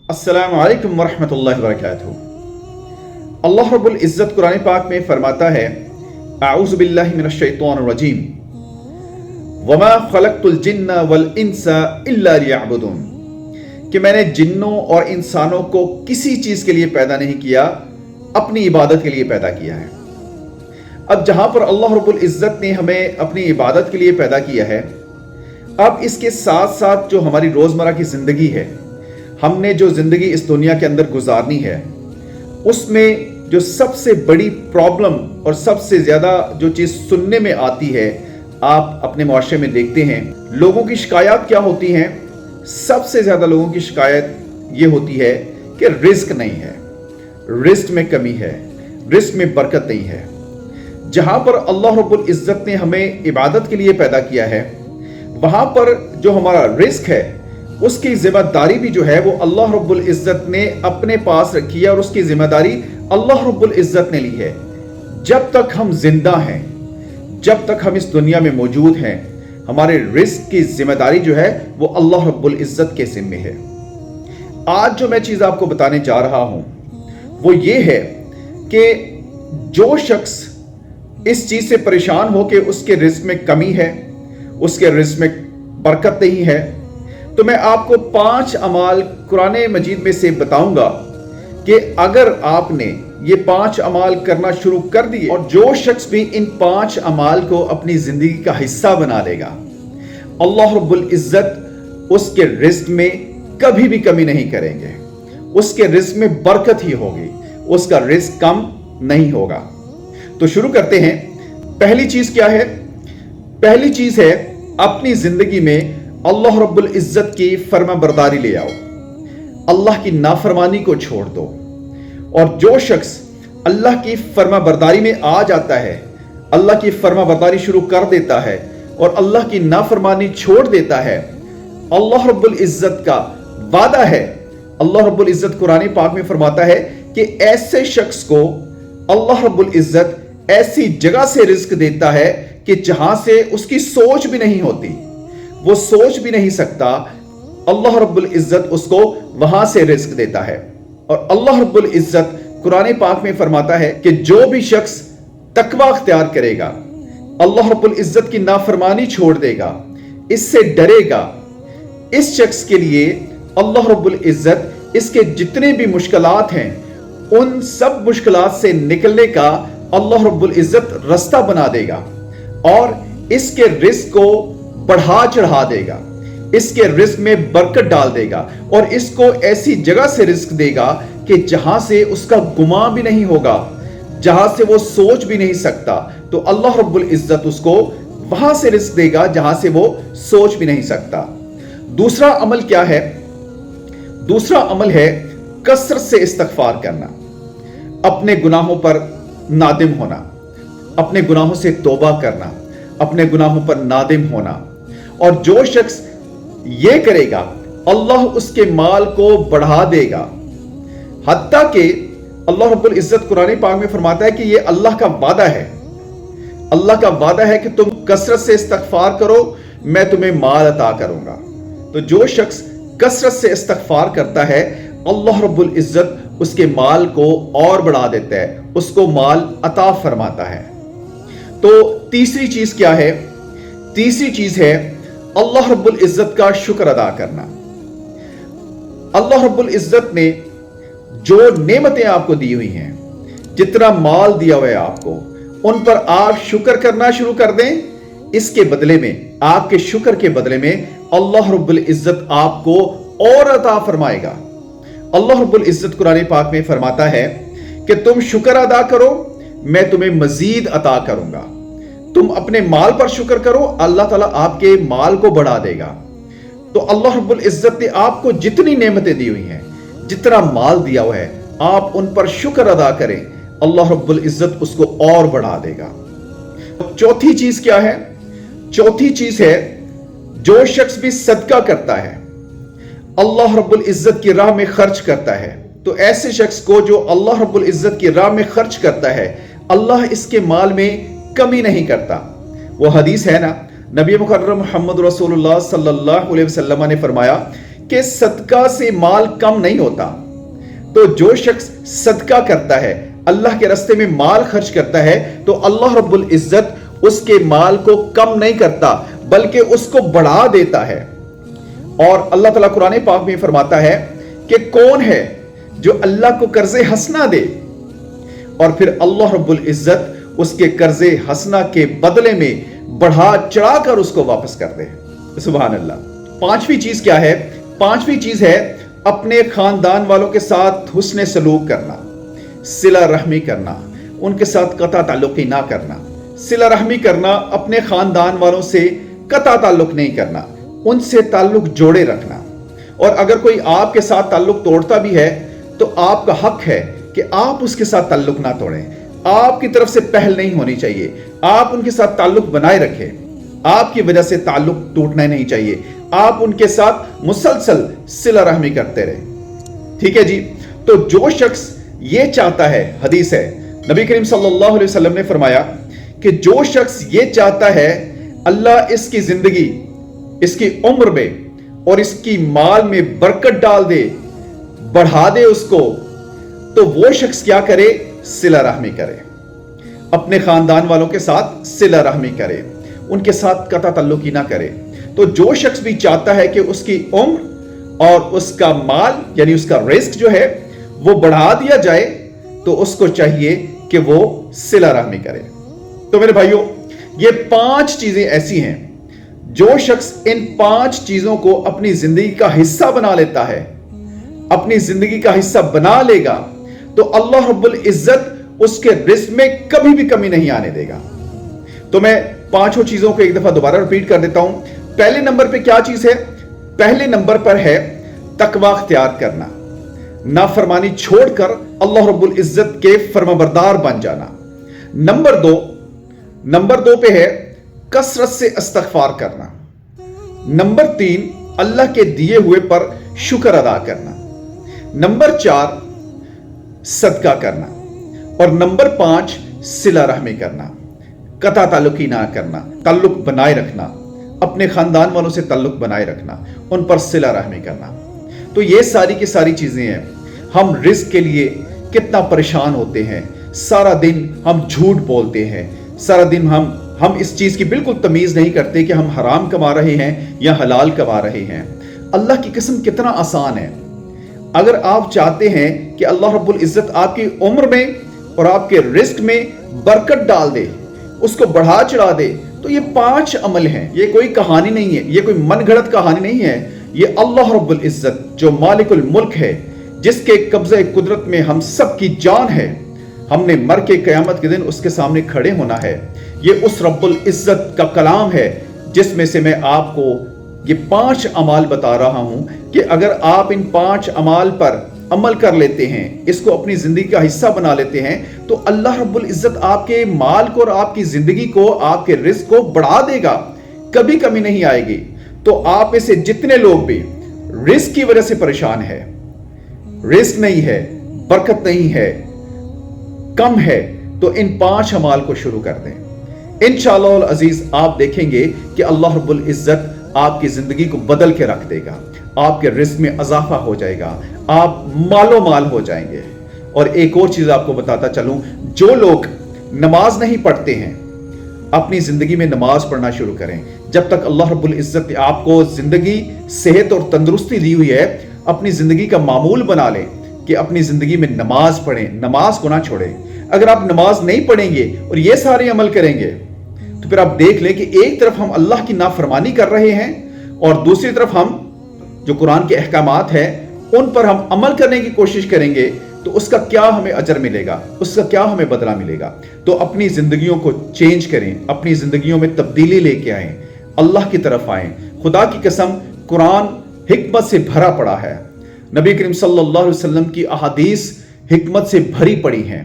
अस्सलामु अलैकुम वरहमतुल्लाहि वबरकातुहू। अल्लाह रब्बुल इज़्ज़त कुरान पाक में फरमाता है, अऊज़ु बिल्लाहि मिनश शैतानिर रजीम, वमा खलक़तुल जिन्ना वल इंसा इल्ला लियअबुदून, कि मैंने जिन्नों और इंसानों को किसी चीज़ के लिए पैदा नहीं किया, अपनी इबादत के लिए पैदा किया है। अब जहाँ पर अल्लाह रब्बुल इज़्ज़त ने हमें अपनी इबादत के लिए पैदा किया है, अब इसके साथ साथ जो हमारी रोज़मर्रा की ज़िंदगी है, हमने जो ज़िंदगी इस दुनिया के अंदर गुजारनी है, उसमें जो सबसे बड़ी प्रॉब्लम और सबसे ज़्यादा जो चीज़ सुनने में आती है, आप अपने मुआशरे में देखते हैं लोगों की शिकायत क्या होती हैं। सबसे ज़्यादा लोगों की शिकायत ये होती है कि रिस्क नहीं है, रिस्क में कमी है, रिस्क में बरकत नहीं है। जहाँ पर अल्लाह रब्बुल इज़्ज़त ने हमें इबादत के लिए पैदा किया है, वहाँ पर जो हमारा रिस्क है उसकी जिम्मेदारी भी जो है वो अल्लाह रब्बुल इज़्ज़त ने अपने पास रखी है, और उसकी जिम्मेदारी अल्लाह रब्बुल इज़्ज़त ने ली है। जब तक हम जिंदा हैं, जब तक हम इस दुनिया में मौजूद हैं, हमारे रिस्क की जिम्मेदारी जो है वो अल्लाह रब्बुल इज़्ज़त के ज़िम्मे है। आज जो मैं चीज़ आपको बताने जा रहा हूं वो ये है कि जो शख्स इस चीज़ से परेशान हो कि उसके रिस्क में कमी है, उसके रिस्क में बरकत नहीं है, तो मैं आपको 5 अमाल कुरान मजीद में से बताऊंगा कि अगर आपने ये 5 अमाल करना शुरू कर दिए और जो शख्स भी इन 5 अमाल को अपनी जिंदगी का हिस्सा बना लेगा, अल्लाह रब्बुल इज़्ज़त उसके रिस्क में कभी भी कमी नहीं करेंगे, उसके रिस्क में बरकत ही होगी, उसका रिस्क कम नहीं होगा। तो शुरू करते हैं। पहली चीज क्या है? पहली चीज है अपनी जिंदगी में अल्लाह रब्बुल इज़्ज़त की फर्माबरदारी ले आओ, अल्लाह की नाफरमानी को छोड़ दो। और जो शख्स अल्लाह की फर्माबरदारी में आ जाता है, अल्लाह की फर्माबरदारी शुरू कर देता है और अल्लाह की नाफरमानी छोड़ देता है, अल्लाह रब्बुल इज़्ज़त का वादा है, अल्लाह रब्बुल इज़्ज़त कुरान पाक में फरमाता है कि ऐसे शख्स को अल्लाह रब्बुल इज़्ज़त ऐसी जगह से रिस्क देता है कि जहां से उसकी सोच भी नहीं होती, वो सोच भी नहीं सकता। अल्लाह रब्बुल इज़्ज़त उसको वहां से रिस्क देता है। और अल्लाह रब्बुल इज़्ज़त कुरान पाक में फरमाता है कि जो भी शख्स तकवा अख्तियार करेगा, अल्लाह रब्बुल इज़्ज़त की नाफरमानी छोड़ देगा, इससे डरेगा, इस शख्स के लिए अल्लाह रब्बुल इज़्ज़त इसके जितने भी मुश्किलात हैं, उन सब मुश्किलात से निकलने का अल्लाह रब्बुल इज़्ज़त रास्ता बना देगा और इसके रिस्क को बढ़ा चढ़ा देगा, इसके रिस्क में बरकत डाल देगा और इसको ऐसी जगह से रिस्क देगा कि जहां से उसका गुमान भी नहीं होगा, जहां से वो सोच भी नहीं सकता। तो अल्लाह रब्बुल इज़्ज़त उसको वहां से रिस्क देगा जहां से वो सोच भी नहीं सकता। दूसरा अमल क्या है? दूसरा अमल है कसरत से इस्तिग़फ़ार करना, अपने गुनाहों पर नादिम होना, अपने गुनाहों से तौबा करना, अपने गुनाहों पर नादिम होना। और जो शख्स ये करेगा, अल्लाह उसके माल को बढ़ा देगा। हत्ता कि अल्लाह रब्बुल इज़्ज़त कुरान पाक में फरमाता है कि ये अल्लाह का वादा है, अल्लाह का वादा है कि तुम कसरत से इस्तिग़फ़ार करो, मैं तुम्हें माल अता करूंगा। तो जो शख्स कसरत से इस्तिग़फ़ार करता है, अल्लाह रब्बुल इज़्ज़त उसके माल को और बढ़ा देता है, उसको माल अता फरमाता है। तो तीसरी चीज क्या है? तीसरी चीज है अल्लाह रब्बुल इज़्ज़त का शुक्र अदा करना। अल्लाह रब्बुल इज़्ज़त ने जो नेमतें आपको दी हुई हैं, जितना माल दिया हुआ है आपको, उन पर आप शुक्र करना शुरू कर दें। इसके बदले में, आपके शुक्र के बदले में अल्लाह रब्बुल इज़्ज़त आपको और अता फरमाएगा। अल्लाह रब्बुल इज़्ज़त कुरान पाक में फरमाता है कि तुम शुक्र अदा करो, मैं तुम्हें मजीद अता करूंगा। तुम अपने माल पर शुक्र करो, अल्लाह ताला आपके माल को बढ़ा देगा। तो अल्लाह रब्बुल इज़्ज़त ने आपको जितनी नेमतें दी हुई हैं, जितना माल दिया हुआ है, आप उन पर शुक्र अदा करें, अल्लाह रब्बुल इज़्ज़त उसको और बढ़ा देगा। चौथी चीज क्या है? चौथी चीज है जो शख्स भी सदका करता है, अल्लाह रब्बुल इज़्ज़त की राह में खर्च करता है, तो ऐसे शख्स को जो अल्लाह रब्बुल इज़्ज़त की राह में खर्च करता है, अल्लाह इसके माल में कमी नहीं करता। वो हदीस है ना, नबी मुकर्रम मोहम्मद रसूलुल्लाह सल्लल्लाहु अलैहि वसल्लम ने फरमाया कि सदका से माल कम नहीं होता। तो जो शख्स सदका करता है, अल्लाह के रास्ते में माल खर्च करता है, तो अल्लाह रब्बुल इज्जत उसके माल को कम नहीं करता बल्कि उसको बढ़ा देता है। और अल्लाह ताला कुरान पाक में फरमाता है कि कौन है जो अल्लाह को कर्जे हसना दे और फिर अल्लाह रब्बुल इज्जत उसके कर्जे हसना के बदले में बढ़ा चढ़ाकर उसको वापस कर दे। सुभान अल्लाह। पांचवी चीज क्या है? पांचवी चीज है अपने खानदान वालों के साथ हुस्न सलूक करना, सिला रहमी करना, उनके साथ कता ताल्लुकी ना करना। सिला रहमी करना, अपने खानदान वालों से कता ताल्लुक नहीं करना, उनसे ताल्लुक जोड़े रखना। और अगर कोई आपके साथ ताल्लुक तोड़ता भी है तो आपका हक है कि आप उसके साथ ताल्लुक ना तोड़ें। आपकी तरफ से पहल नहीं होनी चाहिए, आप उनके साथ ताल्लुक बनाए रखें। आपकी वजह से ताल्लुक टूटना नहीं चाहिए, आप उनके साथ मुसलसल सिला रहमी करते रहे। ठीक है जी। तो जो शख्स ये चाहता है, हदीस है, नबी करीम सल्लल्लाहु अलैहि वसल्लम ने फरमाया कि जो शख्स ये चाहता है अल्लाह इसकी जिंदगी, इसकी उम्र में और इसकी माल में बरकत डाल दे, बढ़ा दे उसको, तो वो शख्स क्या करे? सिला रहमी करे, अपने खानदान वालों के साथ सिला रहमी करे, उनके साथ कता ताल्लुकी ना करे। तो जो शख्स भी चाहता है कि उसकी उम्र और उसका माल यानी उसका रिस्क जो है वो बढ़ा दिया जाए, तो उसको चाहिए कि वो सिला रहमी करे। तो मेरे भाइयों, ये 5 चीजें ऐसी हैं, जो शख्स इन 5 चीजों को अपनी जिंदगी का हिस्सा बना लेता है, अपनी जिंदगी का हिस्सा बना लेगा, तो अल्लाह रब्बुल इज्जत उसके रिस्क में कभी भी कमी नहीं आने देगा। तो मैं 5 चीजों को एक दफा दोबारा रिपीट कर देता हूं। पहले नंबर पे क्या चीज है? पहले नंबर पर है तकवा अख्तियार करना, नाफरमानी छोड़कर अल्लाह रब्बुल इज्जत के फरमाबरदार बन जाना। नंबर 2 पे है कसरत से इस्तिग़फ़ार करना। नंबर 3 अल्लाह के दिए हुए पर शुक्र अदा करना। नंबर 4 सदका करना। और नंबर 5 सिला रहमी करना, कता ताल्लुकी ना करना, ताल्लुक बनाए रखना, अपने खानदान वालों से ताल्लुक बनाए रखना, उन पर सिला रहमी करना। तो ये सारी की सारी चीजें हैं। हम रिस्क के लिए कितना परेशान होते हैं, सारा दिन हम झूठ बोलते हैं, सारा दिन हम इस चीज की बिल्कुल तमीज नहीं करते कि हम हराम कमा रहे हैं या हलाल कमा रहे हैं। अल्लाह की कसम कितना आसान है। अगर आप चाहते हैं कि अल्लाह रब्बुल इज्जत आपकी उम्र में और आपके रिस्क में बरकत डाल दे, उसको बढ़ा चढ़ा दे, तो ये 5 अमल हैं। ये कोई कहानी नहीं है, ये कोई मनगढ़ंत कहानी नहीं है। ये अल्लाह रब्बुल इज्जत जो मालिकुल मुल्क है, जिसके कब्ज़े कुदरत में हम सब की जान है, हमने मर के क़यामत के दिन उसके सामने खड़े होना है। ये उस रब्बुल इज्जत का कलाम है जिसमें से मैं आपको ये 5 अमाल बता रहा हूं कि अगर आप इन 5 अमाल पर अमल कर लेते हैं, इसको अपनी जिंदगी का हिस्सा बना लेते हैं, तो अल्लाह रब्बुल इज्जत आपके माल को और आपकी जिंदगी को, आपके रिस्क को बढ़ा देगा, कभी कमी नहीं आएगी। तो आप में से जितने लोग भी रिस्क की वजह से परेशान है, रिस्क नहीं है, बरकत नहीं है, कम है, तो इन 5 अमाल को शुरू कर दें। इंशाअल्लाह अजीज आप देखेंगे कि अल्लाह रब्बुल इज्जत आपकी जिंदगी को बदल के रख देगा, आपके रिस्क में इजाफा हो जाएगा, आप मालो माल हो जाएंगे। और एक और चीज आपको बताता चलूं, जो लोग नमाज नहीं पढ़ते हैं, अपनी जिंदगी में नमाज पढ़ना शुरू करें। जब तक अल्लाह रब्बुल इज्जत आपको जिंदगी, सेहत और तंदुरुस्ती दी हुई है, अपनी जिंदगी का मामूल बना लें कि अपनी जिंदगी में नमाज पढ़ें, नमाज को ना छोड़ें। अगर आप नमाज नहीं पढ़ेंगे और ये सारे अमल करेंगे, तो फिर आप देख लें कि एक तरफ हम अल्लाह की नाफरमानी कर रहे हैं और दूसरी तरफ हम जो कुरान के अहकामात हैं उन पर हम अमल करने की कोशिश करेंगे, तो उसका क्या हमें अजर मिलेगा, उसका क्या हमें बदला मिलेगा। तो अपनी जिंदगियों को चेंज करें, अपनी जिंदगियों में तब्दीली लेके आएं, अल्लाह की तरफ आएं। खुदा की कसम, कुरान हिकमत से भरा पड़ा है, नबी करीम सल्लल्लाहु अलैहि वसल्लम की अहादीस हिकमत से भरी पड़ी हैं।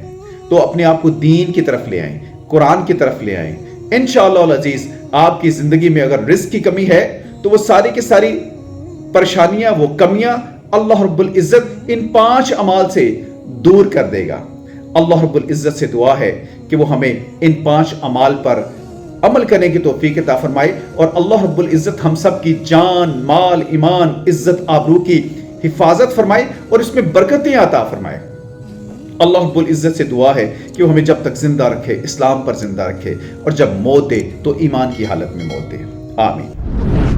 तो अपने आप को दीन की तरफ ले आएं, कुरान की तरफ ले आएं। इंशाअल्लाह अजीज आपकी जिंदगी में अगर रिस्क की कमी है, तो वो सारी की सारी परेशानियां, वो कमियां अल्लाह रब्बुल इज्जत इन 5 अमाल से दूर कर देगा। अल्लाह रब्बुल इज्जत से दुआ है कि वो हमें इन 5 अमाल पर عمل کرنے کی توفیق عطا فرمائے، اور اللہ رب العزت ہم سب کی جان، مال، ایمان، عزت، آبرو کی حفاظت فرمائے اور اس میں برکتیں عطا فرمائے۔ اللہ رب العزت سے دعا ہے کہ وہ ہمیں جب تک زندہ رکھے اسلام پر زندہ رکھے، اور جب موت دے تو ایمان کی حالت میں موت دے۔ آمین۔